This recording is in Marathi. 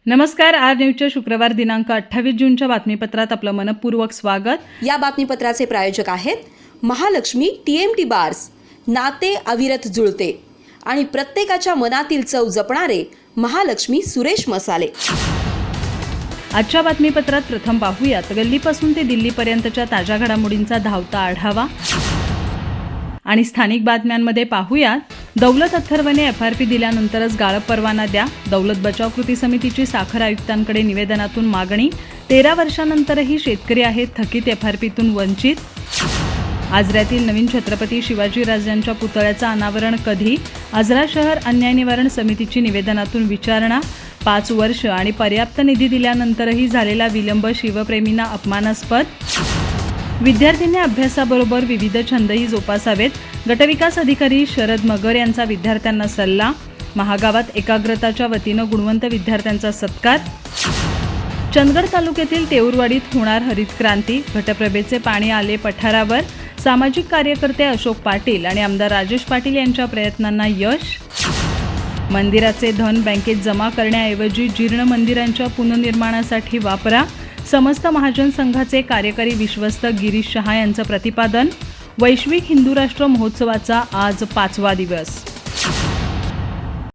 नमस्कार. आर न्यूजच्या शुक्रवार दिनांक 28 जूनच्या बातमीपत्रात आपलं मनपूर्वक स्वागत. या बातमीपत्राचे प्रायोजक आहेत महालक्ष्मी TMT बार्स. नाते अविरत जुळते आणि प्रत्येकाच्या मनातील चव जपणारे महालक्ष्मी सुरेश मसाले. आजच्या बातमीपत्रात प्रथम पाहूयात गल्लीपासून ते दिल्लीपर्यंतच्या ताज्या घडामोडींचा धावता आढावा आणि स्थानिक बातम्यांमध्ये पाहूयात दौलत अथर्वने FRP दिल्यानंतरच गाळप परवाना द्या. दौलत बचाव कृती समितीची साखर आयुक्तांकडे निवेदनातून मागणी. 13 वर्षांनंतरही शेतकरी आहेत थकीत FRPतून वंचित. आजऱ्यातील नवीन छत्रपती शिवाजीराजांच्या पुतळ्याचं अनावरण कधी? आजरा शहर अन्याय निवारण समितीची निवेदनातून विचारणा. 5 वर्ष आणि पर्याप्त निधी दिल्यानंतरही झालेला विलंब शिवप्रेमींना अपमानास्पद. विद्यार्थ्यांनी अभ्यासाबरोबर विविध छंदही जोपासावेत. गटविकास अधिकारी शरद मगर यांचा विद्यार्थ्यांना सल्ला. महागावात एकाग्रताच्या वतीनं गुणवंत विद्यार्थ्यांचा सत्कार. चंदगड तालुक्यातील तेऊरवाडीत होणार हरित क्रांती. घटप्रभेचे पाणी आले पठारावर. सामाजिक कार्यकर्ते अशोक पाटील आणि आमदार राजेश पाटील यांच्या प्रयत्नांना यश. मंदिराचे धन बँकेत जमा करण्याऐवजी जीर्ण मंदिरांच्या पुनर्निर्माणासाठी वापरा. समस्त महाजन संघाचे कार्यकारी विश्वस्त गिरीश शहा यांचं प्रतिपादन. वैश्विक हिंदू राष्ट्र महोत्सवाचा आज 5वा दिवस.